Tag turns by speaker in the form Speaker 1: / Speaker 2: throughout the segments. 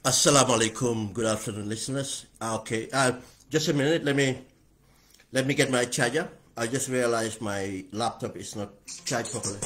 Speaker 1: Assalamu alaikum. Good afternoon, listeners. Okay, just a minute. Let me get my charger. I just realized my laptop is not charged properly.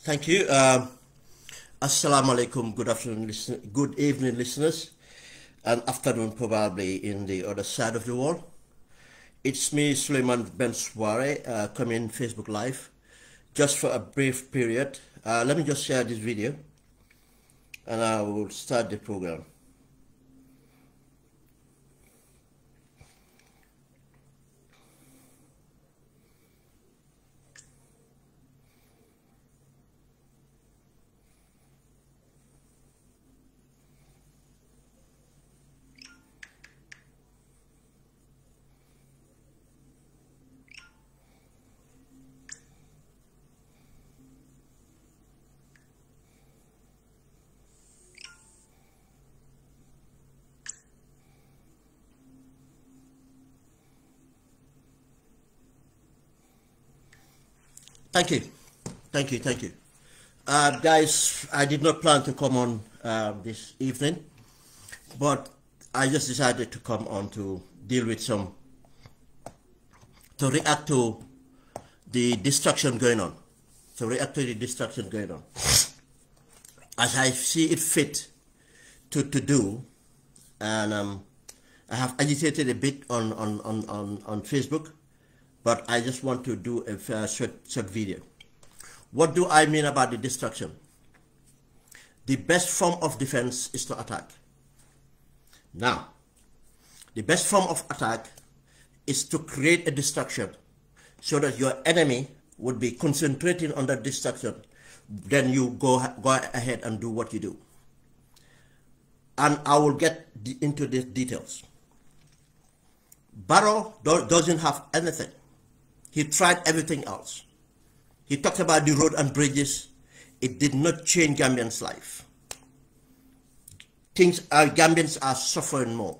Speaker 1: Thank you. Assalamu alaikum. Good afternoon, good evening, listeners, and afternoon probably in the other side of the world. It's me, Suleiman Ben Sware, coming Facebook Live, just for a brief period. Let me just share this video, and I will start the program. Thank you. Guys, I did not plan to come on this evening, but I just decided to come on to deal with to react to the destruction going on. As I see it fit to do, and I have agitated a bit on Facebook, but I just want to do a short video. What do I mean about the destruction? The best form of defense is to attack. Now, the best form of attack is to create a distraction so that your enemy would be concentrating on that distraction. Then you go ahead and do what you do. And I will get into the details. Barrow doesn't have anything. He tried everything else. He talked about the road and bridges. It did not change Gambians' life. Gambians are suffering more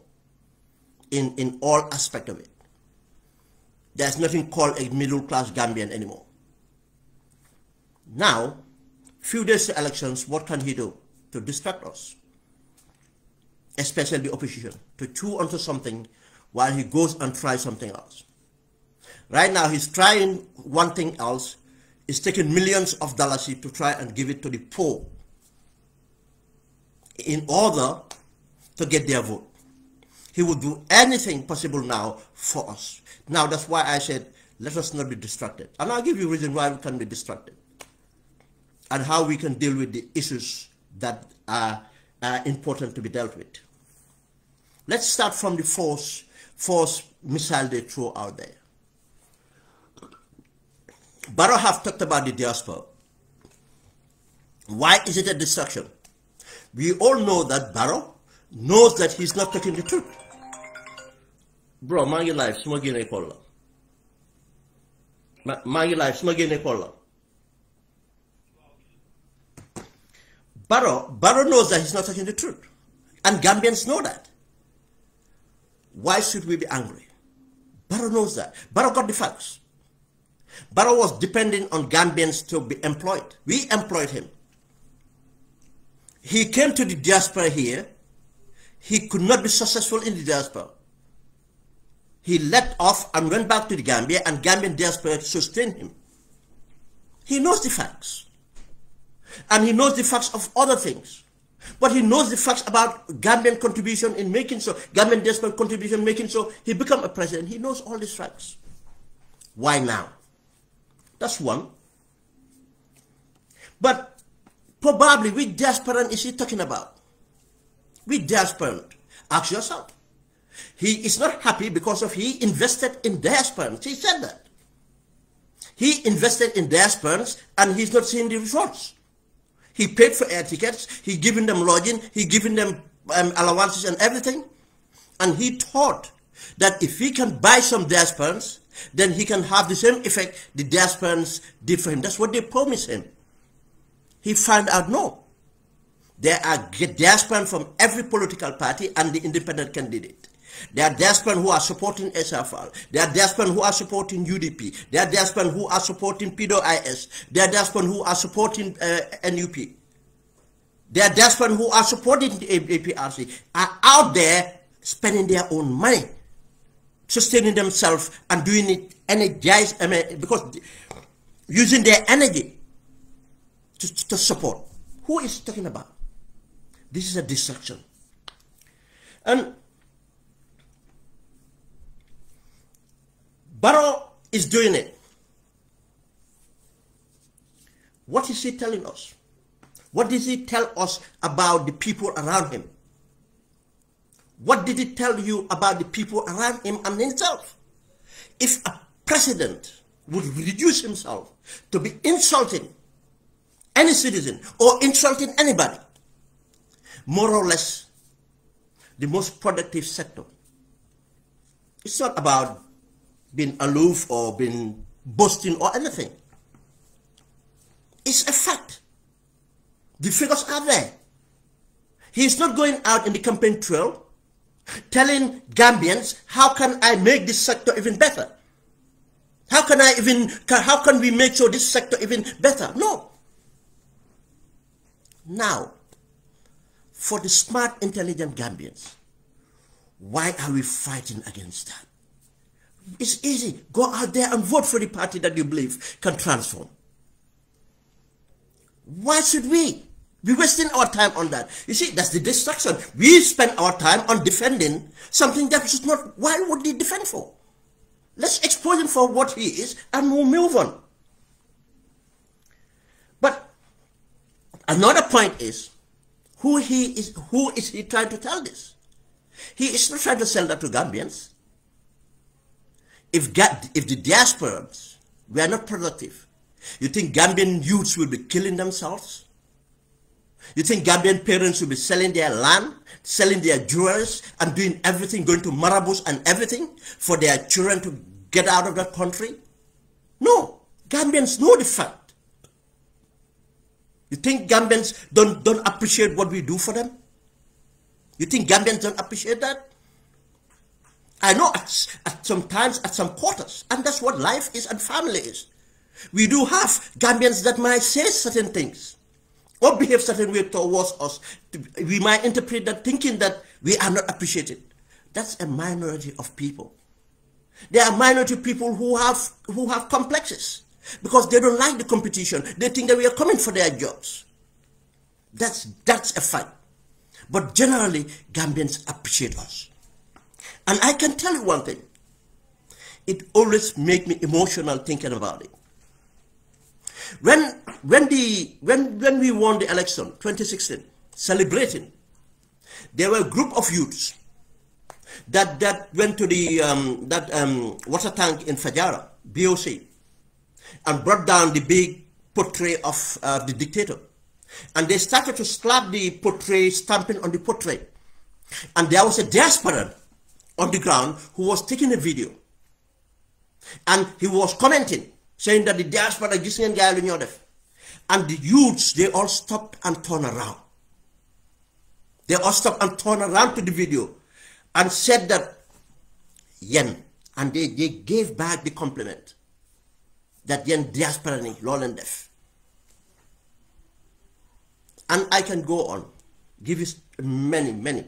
Speaker 1: in all aspects of it. There's nothing called a middle-class Gambian anymore. Now, few days to elections, what can he do to distract us? Especially the opposition, to chew onto something while he goes and tries something else. Right now, he's trying one thing else, is taking millions of dollars to try and give it to the poor in order to get their vote. He would do anything possible now for us. Now that's why I said, let us not be distracted. And I'll give you a reason why we can be distracted and how we can deal with the issues that are important to be dealt with. Let's start from the force missile they throw out there. Barrow have talked about the diaspora. Why is it a distraction? We all know that Barrow knows that he's not talking the truth. Bro, mangi life, smoggy ne kolla. Mangi life, smoggy ne kolla. Barrow knows that he's not talking the truth. And Gambians know that. Why should we be angry? Barrow knows that. Barrow got the facts. Barrow was depending on Gambians to be employed. We employed him. He came to the diaspora here. He could not be successful in the diaspora. He let off and went back to the Gambia, and Gambian diaspora sustained him. He knows the facts. And he knows the facts of other things. But he knows the facts about Gambian contribution in making so, Gambian diaspora contribution making so he become a president. He knows all these facts. Why now? That's one. But probably which diasporan is he talking about? Which diasporan? Ask yourself. He is not happy because of he invested in diasporans. He said that. He invested in diasporans and he's not seeing the results. He paid for air tickets, he given them lodging, he given them allowances and everything. And he thought that if he can buy some diasporans, then he can have the same effect the diasporans did for him. That's what they promised him. He found out no. There are diasporans from every political party and the independent candidate. There are diasporans who are supporting SFL. There are diasporans who are supporting UDP. There are diasporans who are supporting PDOIS. There are diasporans who are supporting NUP. There are diasporans who are supporting the APRC. Are out there spending their own money, sustaining themselves and doing it energized, because using their energy to support. Who is talking about? This is a distraction. And Barrow is doing it. What is he telling us? What does he tell us about the people around him? What did he tell you about the people around him and himself? If a president would reduce himself to be insulting any citizen or insulting anybody, more or less the most productive sector, it's not about being aloof or being boasting or anything. It's a fact. The figures are there. He is not going out in the campaign trail telling Gambians, how can I make this sector even better? How can we make sure this sector even better? No. Now, for the smart, intelligent Gambians, why are we fighting against that? It's easy. Go out there and vote for the party that you believe can transform. Why should we be wasting our time on that? You see, that's the distraction. We spend our time on defending something that is not. Why would they defend for? Let's expose him for what he is and we'll move on. But another point is, who is he trying to tell this? He is not trying to sell that to Gambians. If the diasporans were not productive, you think Gambian youths will be killing themselves? You think Gambian parents will be selling their land, selling their jewels, and doing everything, going to marabouts and everything for their children to get out of that country? No. Gambians know the fact. You think Gambians don't appreciate what we do for them? You think Gambians don't appreciate that? I know sometimes at some quarters, and that's what life is and family is. We do have Gambians that might say certain things or behave certain way towards us. We might interpret that thinking that we are not appreciated. That's a minority of people. There are minority people who have complexes. because they don't like the competition. They think that we are coming for their jobs. That's a fact. But generally, Gambians appreciate us. And I can tell you one thing. It always makes me emotional thinking about it. When we won the election, 2016, celebrating, there were a group of youths that went to the water tank in Fajara, BOC, and brought down the big portrait of the dictator. And they started to slap the portrait, stamping on the portrait. And there was a diasporan on the ground who was taking a video. And he was commenting, saying that the diaspora is and the youths, they all stopped and turned around. They all stopped and turned around to the video and said that, yen, and they gave back the compliment that yen diaspora ni lolen def. And I can go on, give you many.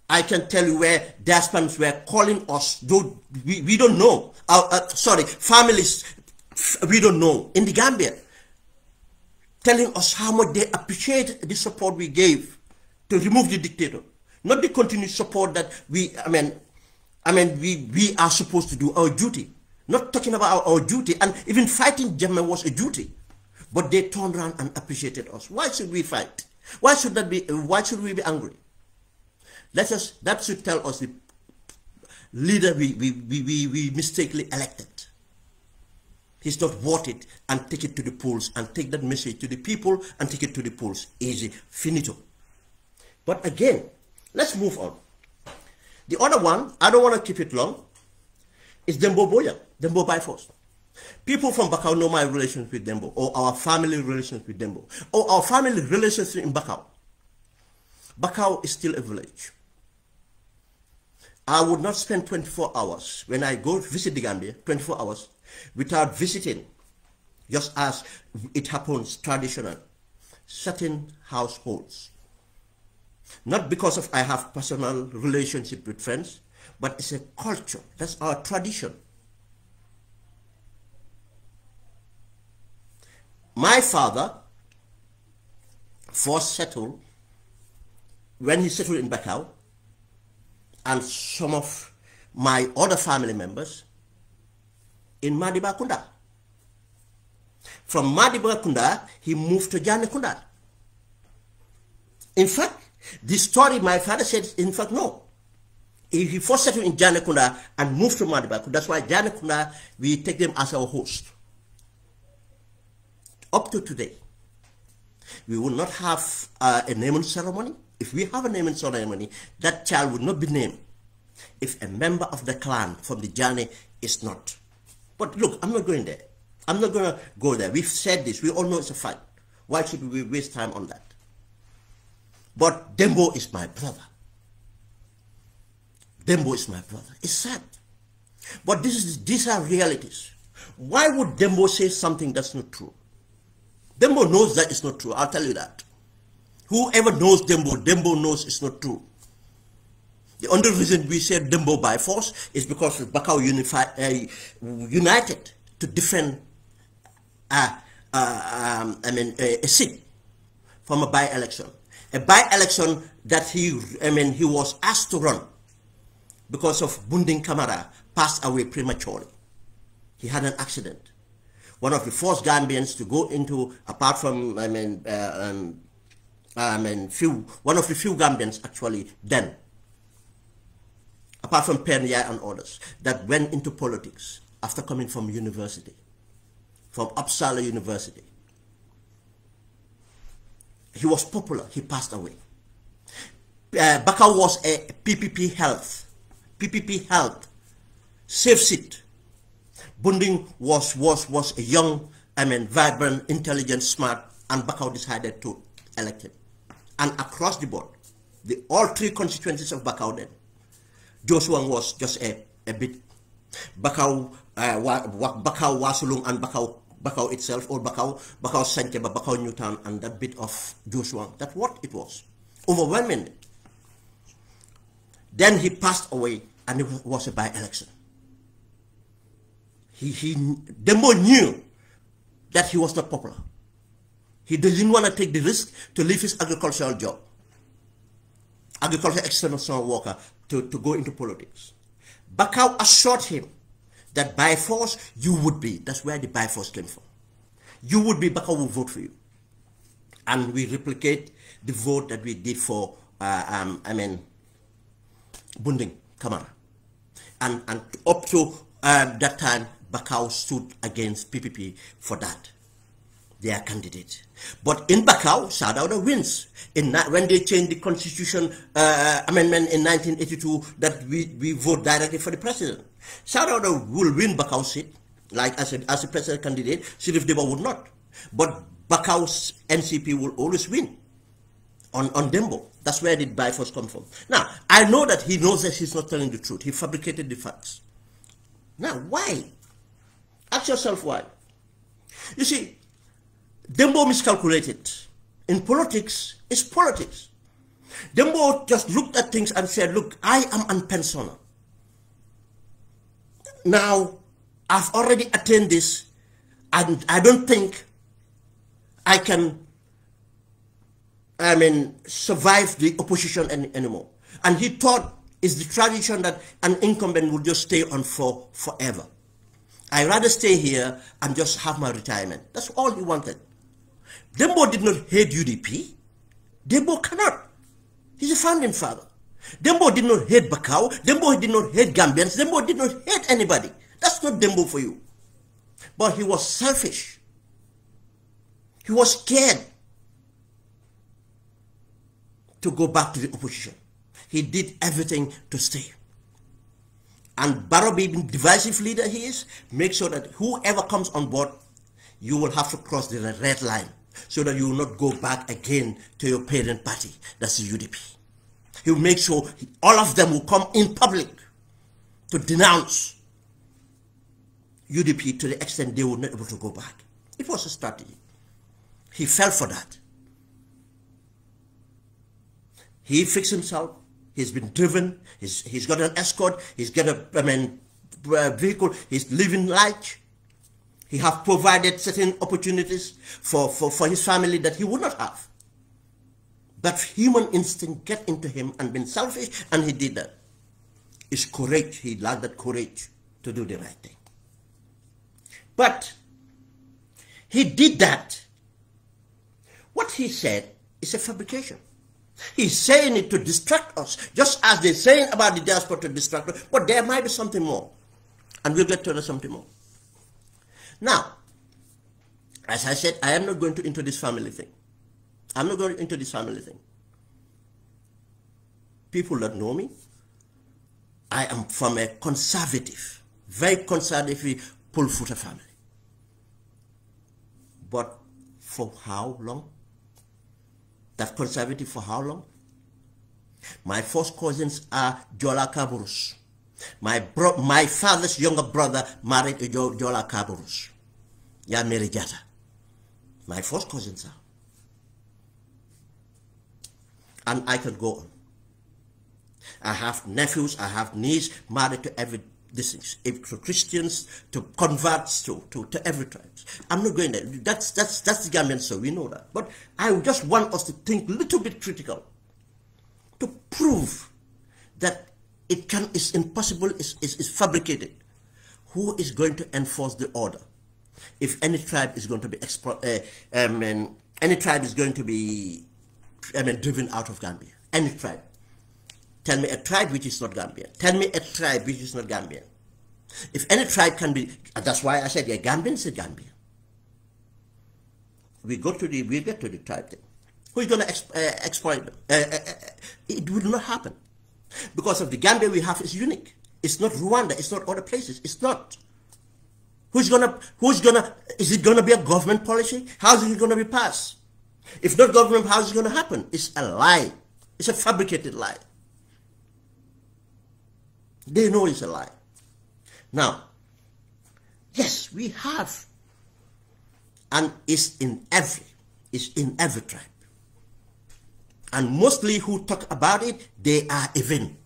Speaker 1: I can tell you where diasporans were calling us, though we don't know. Families, we don't know, in the Gambia, telling us how much they appreciate the support we gave to remove the dictator. Not the continued support that we are supposed to do our duty. Not talking about our duty, and even fighting German was a duty. But they turned around and appreciated us. Why should we fight? Why should we be angry? That should tell us the leader we mistakenly elected. He's not worth it, and take it to the polls and take that message to the people and take it to the polls. Easy, finito. But again, let's move on. The other one, I don't want to keep it long, is Dembo Boya, Dembo by force. People from Bakau know my relations with Dembo, or our family relations with Dembo, or our family relations in Bakau. Bakau is still a village. I would not spend 24 hours when I go visit the Gambia, 24 hours, without visiting, just as it happens traditional, certain households. Not because of I have personal relationship with friends, but it's a culture. That's our tradition. My father first settled, when he settled in Bakau, and some of my other family members in Madibakunda. From Madibakunda, he moved to Janekunda. In fact, the story my father said, in fact, no. He first settled in Janekunda and moved to Madibakunda. That's why Janekunda, we take them as our host. Up to today, we will not have a naming ceremony. If we have a naming ceremony, that child would not be named if a member of the clan from the Jane is not. But look, I'm not going there. I'm not going to go there. We've said this. We all know it's a fact. Why should we waste time on that? But Dembo is my brother. Dembo is my brother. It's sad. But these are realities. Why would Dembo say something that's not true? Dembo knows that it's not true. I'll tell you that. Whoever knows Dembo, Dembo knows it's not true. The only reason we said Dembo by force is because Bakau united to defend a seat from a by-election. A by-election that he was asked to run because of Bunding Kamara passed away prematurely. He had an accident. One of the first Gambians to go into, apart from, one of the few Gambians actually then, apart from Penya and others, that went into politics after coming from university, from Uppsala University. He was popular, he passed away. Bakau was a PPP Health, safe seat. Bunding was a young, vibrant, intelligent, smart, and Bakau decided to elect him. And across the board, all three constituencies of Bakau then, Joshua was just a bit. Bakau Wasulung and Bakau itself, or Bakau Sankeba, Bakau Newtown, and that bit of Joshua. That's what it was. Overwhelmingly. Then he passed away, and it was a by-election. Dembo knew that he was not popular. He didn't want to take the risk to leave his agricultural job, agricultural extension worker, to go into politics. Bakau assured him that by force you would be. That's where the by force came from. You would be, Bakau will vote for you. And we replicate the vote that we did for, Bunding Kamara. And up to that time, Bakau stood against PPP for that, their candidate. But in Bakau, Sadauda wins. When they changed the constitution amendment in 1982, that we vote directly for the president. Sadauda will win Bakau's seat, like as a president candidate. Sirif Deba would not. But Bakau's NCP will always win on Dembo. That's where the by force come from. Now, I know that he knows that he's not telling the truth. He fabricated the facts. Now, why? Ask yourself why. You see, Dembo miscalculated. In politics, it's politics. Dembo just looked at things and said, look, I am an pensioner. Now, I've already attained this, and I don't think I can, survive the opposition anymore. And he thought it's the tradition that an incumbent would just stay on forever. I'd rather stay here and just have my retirement. That's all he wanted. Dembo did not hate UDP. Dembo cannot. He's a founding father. Dembo did not hate Bakau. Dembo did not hate Gambians. Dembo did not hate anybody. That's not Dembo for you. But he was selfish. He was scared to go back to the opposition. He did everything to stay. And Barrow, being divisive leader he is, make sure that whoever comes on board, you will have to cross the red line so that you will not go back again to your parent party, that's the UDP. He will make sure all of them will come in public to denounce UDP to the extent they will not be able to go back. It was a strategy. He fell for that. He fixed himself. He's been driven. He's got an escort. He's got a vehicle. He's living large. He have provided certain opportunities for his family that he would not have. But human instinct get into him and been selfish, and he did that. It's courage. He lacked that courage to do the right thing. But he did that. What he said is a fabrication. He's saying it to distract us, just as they're saying about the diaspora to distract us, but there might be something more. And we'll get to something more. Now, as I said, I am not going to into this family thing. I'm not going into this family thing. People that know me, I am from a conservative, very conservative Pulfuta family. But for how long? That conservative for how long? My first cousins are Jola Kaburus. My father's younger brother married a Jola Kaburus. Ya Mary Jata. My first cousins are. And I can go on. I have nephews, I have nieces married to every distance, to Christians, to converts, to every tribe. I'm not going there. That's the Gambian, so we know that. But I just want us to think a little bit critical to prove that it's impossible, it's fabricated. Who is going to enforce the order? If any tribe is going to be any tribe is going to be driven out of Gambia, any tribe. Tell me a tribe which is not Gambian. Tell me a tribe which is not Gambian. If any tribe can be, that's why I said, yeah, Gambian is a Gambian. We get to the tribe thing. Who is going to exploit them? It will not happen. Because of the Gambia we have is unique. It's not Rwanda, it's not other places, it's not. Is it gonna be a government policy? How is it gonna be passed? If not government, how is it gonna happen? It's a lie. It's a fabricated lie. They know it's a lie. Now, yes, we have, and it's in every tribe. And mostly who talk about it, they are even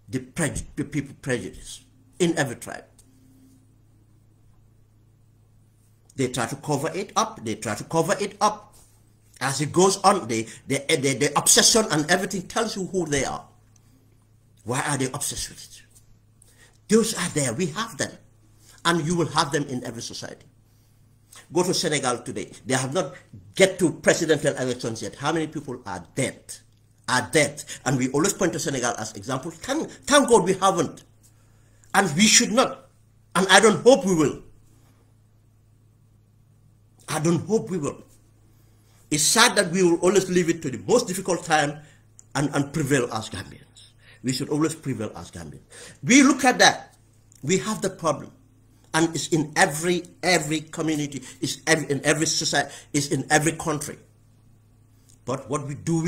Speaker 1: the people prejudice in every tribe. They try to cover it up. They try to cover it up. As it goes on, the obsession and everything tells you who they are. Why are they obsessed with it? Those are there. We have them. And you will have them in every society. Go to Senegal today. They have not get to presidential elections yet. How many people are dead? Are dead. And we always point to Senegal as example. Thank God we haven't. And we should not. And I don't hope we will. I don't hope we will. It's sad that we will always leave it to the most difficult time and prevail as Gambians. We should always prevail as Gambians. We look at that. We have the problem. And it's in every community, it's in every society, it's in every country. But what we do,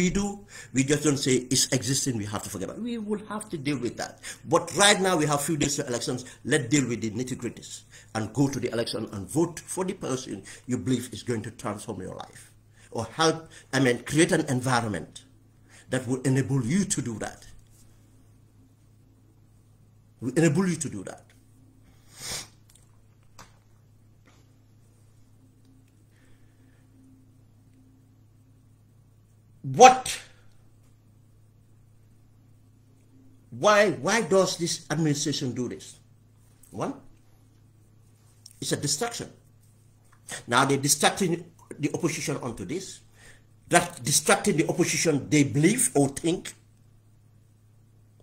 Speaker 1: we just don't say it's existing, we have to forget about it. We will have to deal with that. But right now we have few days to elections, let's deal with the nitty-gritties and go to the election and vote for the person you believe is going to transform your life. Or help, create an environment that will enable you to do that. Will enable you to do that. Why does this administration do this? One, it's a distraction. Now they're distracting the opposition onto this. That distracting the opposition, they believe or think.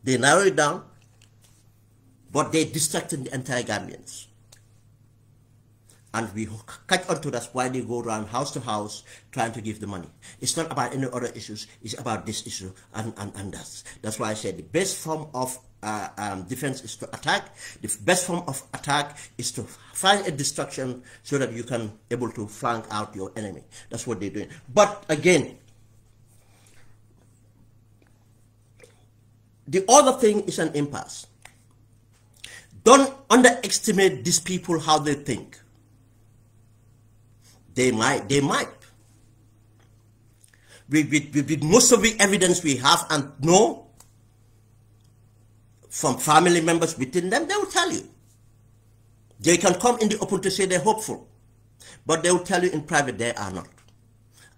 Speaker 1: They narrow it down, but they're distracting the entire Gambians. And we catch on to that's why they go around house to house trying to give the money. It's not about any other issues. It's about this issue and that's why I said the best form of defense is to attack. The best form of attack is to find a distraction so that you can able to flank out your enemy. That's what they're doing. But again, the other thing is an impasse. Don't underestimate these people, how they think. They might. With most of the evidence we have and know from family members within them, they will tell you. They can come in the open to say they're hopeful, but they will tell you in private they are not.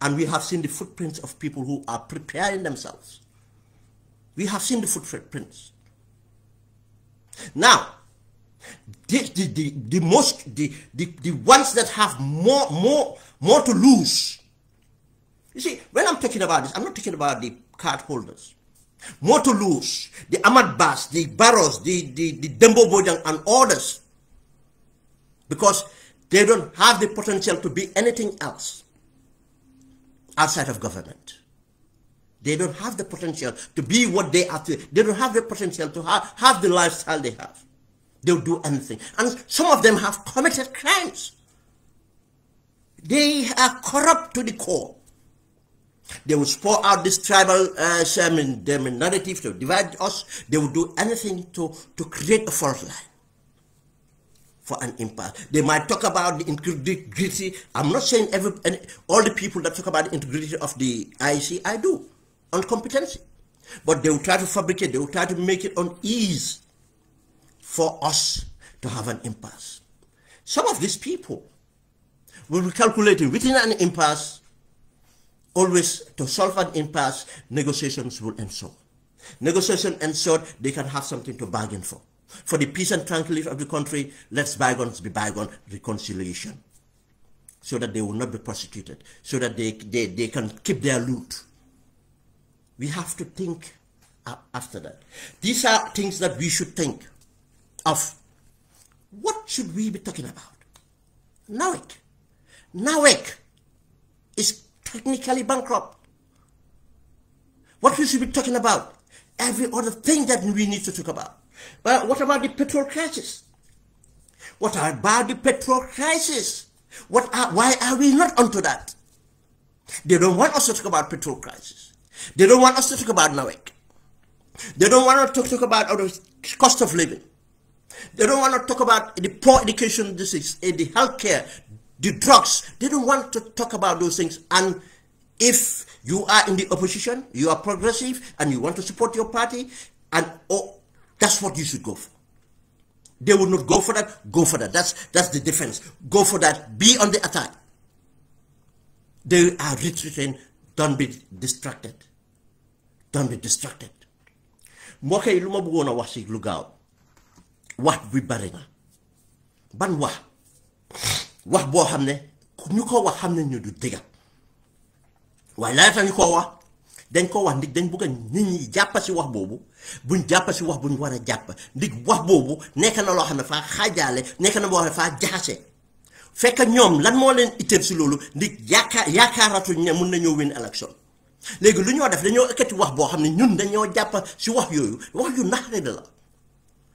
Speaker 1: And we have seen the footprints of people who are preparing themselves. We have seen the footprints. Now, the ones that have more to lose. You see, when I'm talking about this, I'm not talking about the card holders. More to lose. The Ahmad Bas, the Barros, the Dembo Bojang and others. Because they don't have the potential to be anything else outside of government. They don't have the potential to be what they are. They don't have the potential to have the lifestyle they have. They'll do anything. And some of them have committed crimes. They are corrupt to the core. They will pour out this tribal narrative to divide us. They will do anything to create a fault line for an impasse. They might talk about the integrity. I'm not saying all the people that talk about the integrity of the IEC, I do, on competency. But they will try to fabricate, they will try to make it on ease for us to have an impasse. Some of these people will be calculating within an impasse, always to solve an impasse, negotiations will ensue. Negotiation ensured, they can have something to bargain for. For the peace and tranquility of the country, let's bygones be bygone, reconciliation. So that they will not be prosecuted, so that they can keep their loot. We have to think after that. These are things that we should think of. What should we be talking about? NAWEC is technically bankrupt. What we should be talking about? Every other thing that we need to talk about. But what about the petrol crisis? What about the petrol crisis? Why are we not onto that? They don't want us to talk about petrol crisis. They don't want us to talk about NAWEC. They don't want us to talk about the cost of living. They don't want to talk about the poor education, the healthcare, the drugs. They don't want to talk about those things. And if you are in the opposition, you are progressive, and you want to support your party, and that's what you should go for. They will not go for that. Go for that. That's the difference. Go for that. Be on the attack. They are retreating. Don't be distracted. Don't be distracted. Mbokk yi lu ma bëggoon a wax ci lu gaaw wax bi bari na ban wax boo xam ne ñu ko wax xam ne ñu du dëgg waaye laata ñu ko wax dañ ko wax ndig dañ bëgg nit ñi jàpp ci wax boobu buñ jàpp ci wax buñ war a jàpp ndig wax boobu nekk na loo xam ne faa xaajaale nekk na boo xam ne faa jaxase fekk ñoom lan moo leen itteel ci loolu ndig yaakaaratuñ ne mun nañoo win élection léegi lu ñoo def dañoo ekkati wax boo xam ne ñun dañoo jàpp ci wax yooyu wax yu naxare la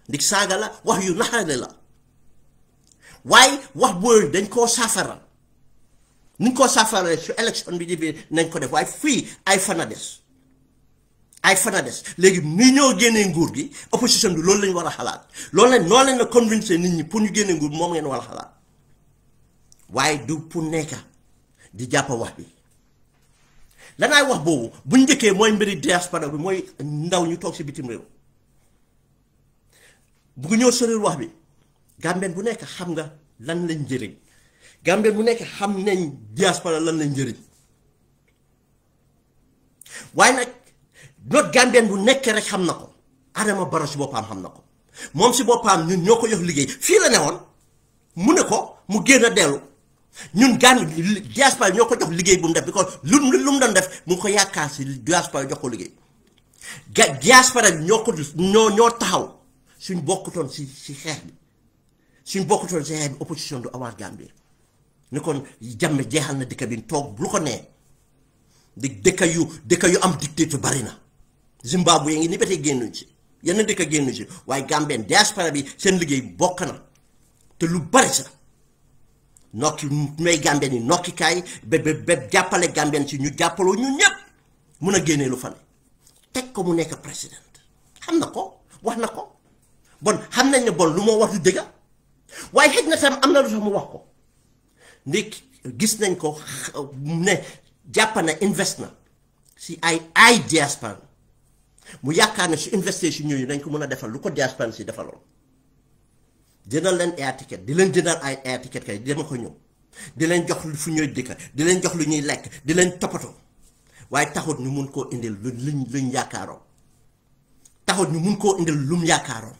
Speaker 1: ndig saaga la wax yu naxare la waaye wax boobu dañ koo saafara niñ koo saafara su élection bi di nañ ko def waaye fii ay fana des léegi ni ñoo génnee nguur gi opposition bi loolu lañ war a xalaat loolu lañ noo leen na convaincre nit ñi pour ñu génne nguur moom ngeen war a xalaat waaye du pour nekka di jàpp wax bi lanaay wax boobu bu njëkkee mooy mbiri diaspora bi mooy ndaw ñu toog ci bitim réew bu ñëw sori wax bi Gambien bu nekk xam nga lan lañ njëriñ Gambien bu nekk xam nañ diaspora lan lañ njëriñ waaye nag not Gambien bu nekk rek xam na ko Adama Barrow ci boppam xam na ko moom ci boppam ñun ñoo ko jox liggéey fii la newoon mu ne ko mu génn a dellu ñun diaspora ñoo ko jox liggéey bu mu def because lu mu doon def mu ngi ko yaakaar ci diaspora jox ko liggéey diaspora bi ñoo taxaw suñ bokkutoon ci xeex bi suñ bokkutoon ci xeex bi opposition du awaat Gambie ni kon Jammeh jeexal na dëkk bi toog lu ko nee di dëkk yu am dictature bari na Zimbabwe ngi ni ba tey génnuñ ci yenn dëkk génnuñ ci waaye Gambien diaspora bi seen liggéey bokk na te lu bari sax nokki may Gambien yi nokki kaay ba jàppale Gambien ci ñu jàppaloo ñun ñëpp mun a génnee lu fa ne teg ko mu nekk président xam na ko wax na ko bon xam nañ ne bon lu moo wax du dëgg waaye xëj na tam am na lu tax mu wax ko ndik gis nañ ko ne jàpp na invest na si ay diaspora mu yaakaar ne su investé si ñooñu dañ ko mën a defal lu ko diaspora si defaloon jëndal leen air ticket di leen jëndal ay air ticket kay dama ko ñëw di leen jox fu ñuy dëkk di leen jox lu ñuy lekk di leen toppatoo waaye taxut ñu mun koo indil luñ yaakaaroon taxut ñu mun koo indil lum yaakaaroon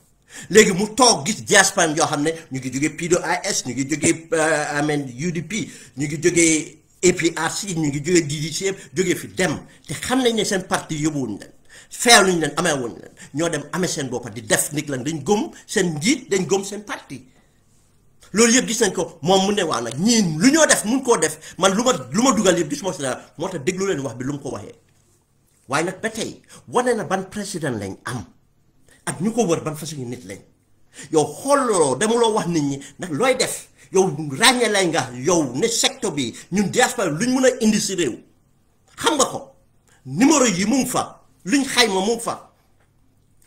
Speaker 1: léegi mu toog gis diaspora yoo xam ne ñu ngi jógee PDOIS ñu ngi jógee UDP ñu ngi jógee APRC ñu ngi jógee DDC jógee fi dem te xam nañ ne seen parti yóbbuwuñ leen feeluñ leen amee wuñ leen ñoo dem amee seen boppa di def nit lan dañ gëm seen njiit dañ gëm seen parti loolu yëpp gis nañ ko moom mu ne waa nag ñii lu ñoo def mun koo def man lu ma dugal yëpp gis moo si dara moo tax déglu leen wax bi lu mu ko waxee waaye nag ba tey wane na ban président lañ am ak ñu ko wër ban façon nit lañ yow xooloo demuloo wax nit ñi nag looy def yow ràññee lay nga yow ne secteur bi ñun diaspora luñ mën a indi si réew xam nga ko numéro yi mu ngi fa luñ xayma mu ngi fa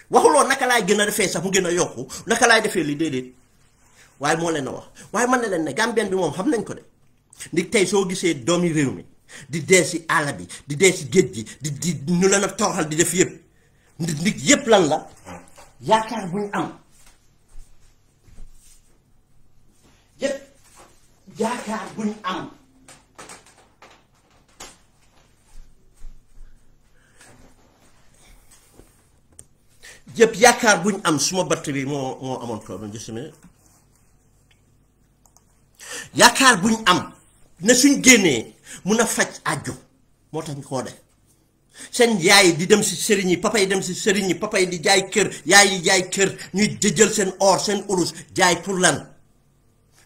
Speaker 1: waxuloo naka laay gën a defee sax mu gën a yokku naka laay defee li déedéet waaye moo leen a wax waaye man na leen ne Gambien bi moom xam nañ ko de ndi tey soo gisee doomi réew mi di dee si àll bi di dee si géej gi di ñu leen a tooxal di def yëpp ndig yëpp lan la yaakaar buñ am yëpp yaakaar buñ am yëpp yaakaar buñ am suma batt bi moo amoon problème just a minute yaakaar buñ am ne suñ génnee mun a faj àjju moo tax ñu koo def seen yaay di dem si sëriñ yi papa yi dem si sëriñ yi papa yi di jaay kër yaay yi jaay kër ñuy jël seen or seen urus jaay pour lan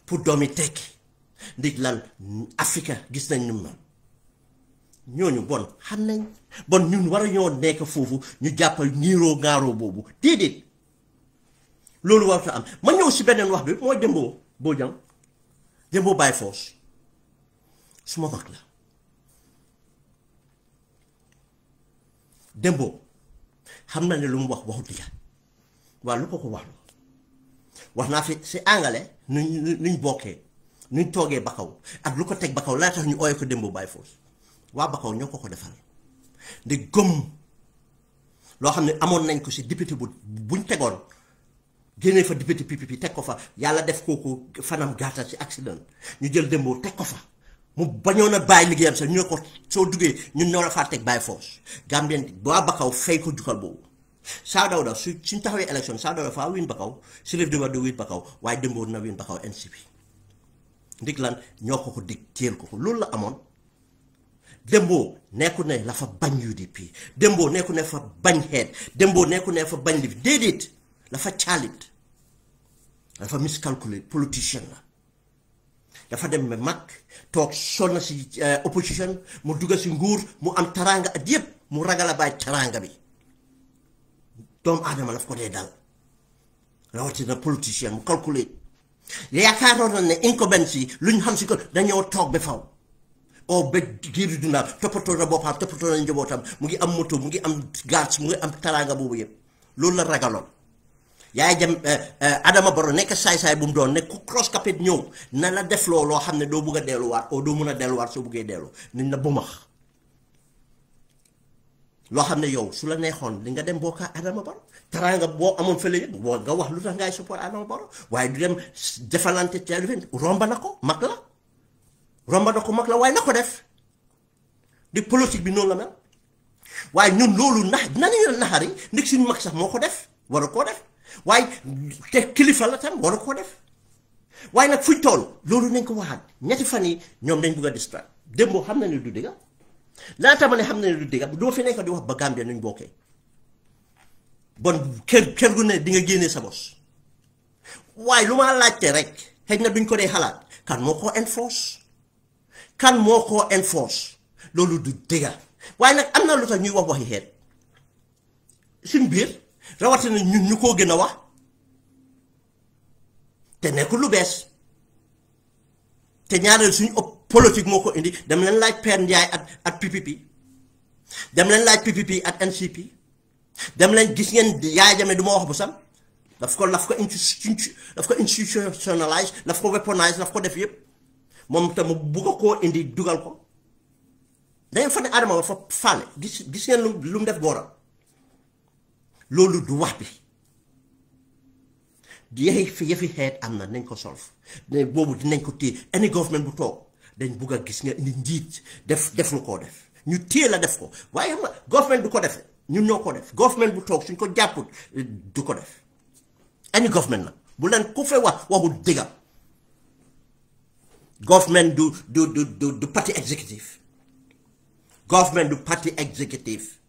Speaker 1: pour doomi tekki ndig lan Afrique gis nañ ñu man ñooñu bon xam nañ bon ñun war a ñoo nekk foofu ñu jàppal ñiiroo ngaaroo boobu déedéet loolu war ta am ma ñëw si beneen wax bi mooy Dembo Baye Force suma mag la Dembo xam na ne lu mu wax waxu digga waaw lu ko wax naa fi si angale nuñ bokkee nuñ toogee Bakaw ak lu ko teg Bakaw laa tax ñu ooye ko Dembo Baye Force waa Bakaw ñoo ko defal de gëm loo xam ne amoon nañ ko si député buñ tegoon génnee fa député PPP teg ko fa yàlla def kooku fanam gàttal ci accident ñu jël Dembo teg ko fa mu bañoon a bàyyi liggéeyam sax ñu ne ko soo duggee ñun ñoo la faa teg bàyyi force Gambien waa Bakaw fay ko jukkal boobu Saa Dawda suñ taxawee élection Saa Dawda faa win Bakaw Sirif Diouf du win Bakaw waaye Dembo na win Bakaw NCP ndig lan ñoo ko dig téel ko loolu la amoon Dembo nekku ne la fa bañ UDP Dembo nekku ne fa bañ xeet Dembo nekku ne fa bañ li déedéet la fa caalit dafa miscalculé politicien la dafa dem ba mag toog sonna si opposition mu dugga si nguur mu am taranga at yëpp mu ragal a bàyyi taranga bi doomu aadama daf ko dee dal rawatina politicien mu calculé yaakaaroon na ne incumbents yi lu ñu xam si ko dañoo toog ba faw o ba giiru duna toppatoo na boppam toppatoo na njabootam mu ngi am moto mu ngi am gaz mu ngi am taranga boobu yëpp loolu la ragaloon yaay jam Adama Barrow nekk saay-saay bu mu doon ne ku cross capit ñëw na la def loo xam ne doo bugg a delluwaat o doo mun a delluwaat soo buggee dellu nit na bu max loo xam ne yow su la neexoon li nga dem bokka Adama Barrow taranga boo amoon fële yëpp boo nga wax lu tax ngay support Adama Barrow waaye du dem defalante télévision romba na ko mag la waaye na ko def di politique bi noonu la mel waaye ñun loolu nañu naxari ndig suñu mag sax moo ko def war a koo def waaye te kilifa la tam war a koo def waaye nag fuñ toll loolu nañ ko waxaat ñetti fan yi ñoom dañ bugg a distract Dembo xam na ne du dëgga laata ma ne xam na ne du dëgga du ma fi nekk di wax ba Gambia nuñ bokkee bon kër gu ne di nga génnee sa bos waaye lu ma laajte rek xëy na duñ ko dee xalaat kan moo ko enforce loolu du dëgga waaye nag am na lu tax ñuy wax waxi xeet suñ biir rawatina ñun ñu koo gën a wax te nekkul lu bees te ñaareel suñu politique moo ko indi dem leen laaj Père Ndiaye at PPP dem leen laaj PPP at NCP dem leen gis ngeen Yaya Jammeh du ma wax bu sam daf ko institutionnalise daf ko weaponize daf ko def yëpp moom tam bugg koo indi dugal ko dangeen fa ne Adama ba fa faale gis ngeen lu mu def booram loolu du wax bi yëfi xeet am na nañ ko solve ne boobu dinañ ko téye any government bu toog dañ bugg a gis nga indi njiit def lu koo def ñu téye la def ko waaye xam nga government du ko def ñun ñoo ko def government bu toog suñ ko jàpput du ko def any government nag bu leen ku fe waxul dëgga government du parti exécutif government du parti exécutif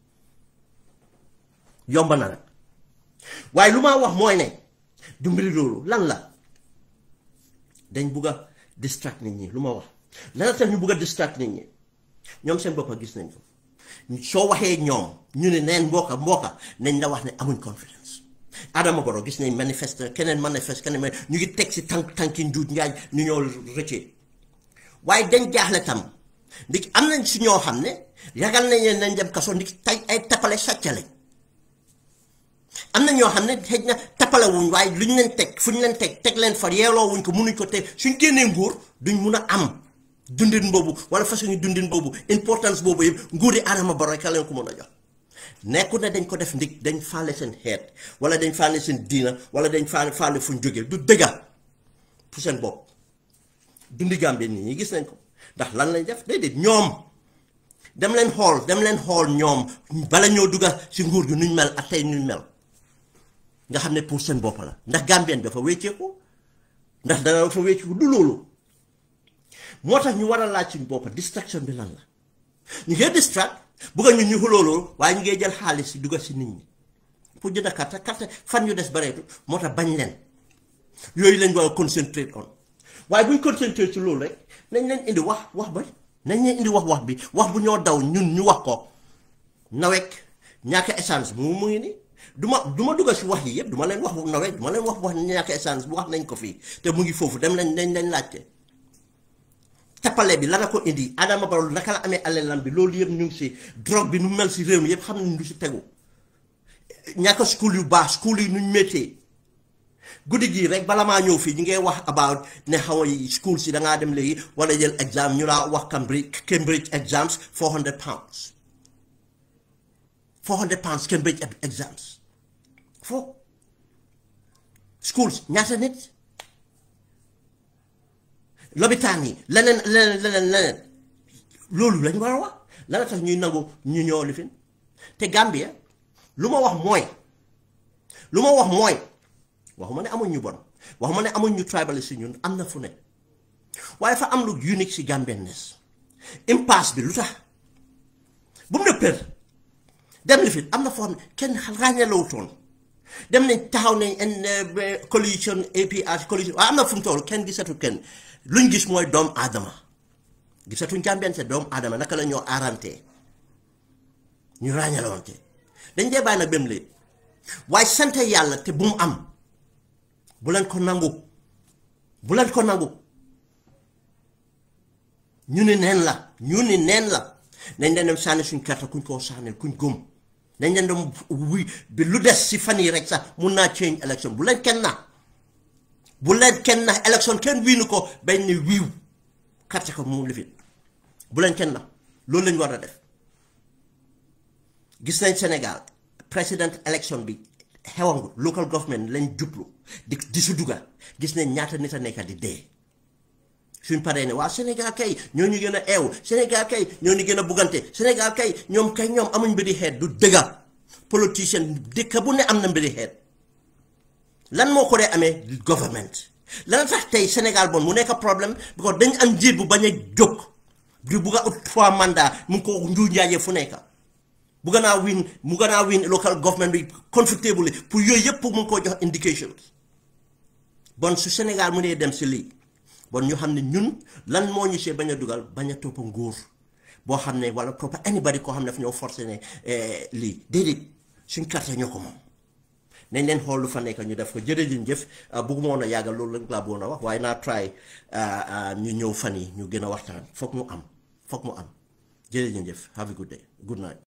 Speaker 1: yomba na rek waaye lu ma wax mooy ne du mbiri loolu lan la dañ bugg a distract nit ñi lu ma wax lan la tax ñu bugg a distract nit ñi ñoom seen boppa gis nañ ko soo waxee ñoom ñu ne neen mbokka nañ la wax ne amuñ confidence Adama Barrow gis nañ manifeste keneen ñu ngi teg si tànki njuut njaay ñu ñoo rëccee waaye dañ jaaxle tam ndik am nañ si ñoo xam ne ragal nañ leen nañ dem kaso ndik tay ay tappale sàcca lañ am na ñoo xam ne xëj na tappale wuñ waaye lu ñu leen teg fu ñu leen teg leen fa yeeloo wuñ ko munuñ ko teg suñ génnee nguur duñ mun a am dundin boobu wala façon dundin boobu importance boobu yëpp nguuri Adama Barrow ka leen ko mën a jox nekku ne dañ ko def ndik dañ faale seen xeet wala dañ faale seen diina wala dañ faale fuñ jógee du dëgga pour seen bopp dundi Gambie nit ñi gis nañ ko ndax lan lañ def déedéet ñoom dem leen xool ñoom bala ñoo dugga si nguur gi nuñ mel ak tey nuñ mel nga xam ne pour seen bopp la ndax Gambien dafa wécceeku ndax dana dafa wécceeku du loolu moo tax ñu war a laaj suñu bopp distraction bi lan la ñu ngee distract bugga ñu xuloo loolu waaye ñu ngee jël xaalis si dugga si nit ñi pour jënd carte fan yu des bareetu moo tax bañ leen yooyu lañ war a concentrate on waaye buñ concentrate ci loolu rek nañ leen indi wax ba nañ leen indi wax bi wax bu ñoo daw ñun ñu wax ko nawek ñàkk essence mu ngi ni duma dugga si wax yi yëpp duma leen wax bu nawek duma leen wax ñàkk essence bu wax nañ ko fii te mu ngi foofu dem nañ laajte tappale bi la na ko indi Adama Barrow naka la amee alelam bi loolu yëpp ñu ngi si drogue bi nu mel si réew mi yëpp xam nañ du si tegu ñàkk school yu baax school yi nuñ méttee guddi gii rek bala maa ñëw fii ñu ngay wax about ne xaw school si dangaa dem léegi wala jël exam ñu laa wax Cambridge exams £400 Cambridge exams foo schools ñaata nit lopitaan yi leneen loolu lañ war a wax lan tax ñuy nangu ñu ñoo lifin te Gambia lu ma wax mooy waxuma ne amuñ ñu bon waxuma ne amuñ ñu tribalist si ñun am na fu ne waaye fa am lu unique si Gambianness impasse bi lu tax bu mu ne per dem lifin am na foo xam ne kenn ràññeelawutoon dem nañ taxaw nañ coalition APR coalition waaye am na fu mu toll kenn gisatu kenn luñ gis mooy doomu aadama gisatuñ Gambien se doomu aadama naka la ñoo aarante ñu ràññeelawante dañ dee bàyyi nag bem léegi waaye sant yàlla te bu mu am bu leen ko nangu ñu ni neen la nañ leen dem sànni suñ carte kuñ koo sànnil kuñ gëm nañ leen dem wi bi lu des si fan yi rek sax mun naa change election bu leen kenn na election kenn wiinu ko bañ ni wiiw carte ko mu lifit bu leen kenn na loolu lañ war a def gis nañ Sénégal president election bi xewangu local government lañ jublu di su dugga gis nañ ñaata nit a nekka di dee suñ paree ne waa Sénégal kay ñoo ñu gën a eew Sénégal kay ñoo ñu gën a buggante Sénégal kay ñoom amuñ mbiri xeet du dëgga politicien dëkk bu ne am na mbiri xeet lan moo ko dee amee government lan tax tey Sénégal bon mu nekk problème because dañ am njiit bu bañ a jóg di bugg a ut 3 mandats mu ngi ko nju njaajee fu nekk mu gën a win local government bi comfortable pour yooyu yëpp mu ngi koo jox indications bon su Sénégal mu nee dem si lii bon ñu xam ne ñun lan moo ñu see bañ a dugal bañ a toppa nguur boo xam ne wala toppa anybody koo xam ne daf ñoo forcé ne lii déedéet suñ carte ñoo ko moom nañ leen xool lu fa nekk ñu def ko jërëjëf bëgguma woon a yàggal loolu lañ laa bëggoon a wax waaye naa try ñu ñëw fan yi ñu gën a waxtaan foog mu am jërëjëf have a good day good night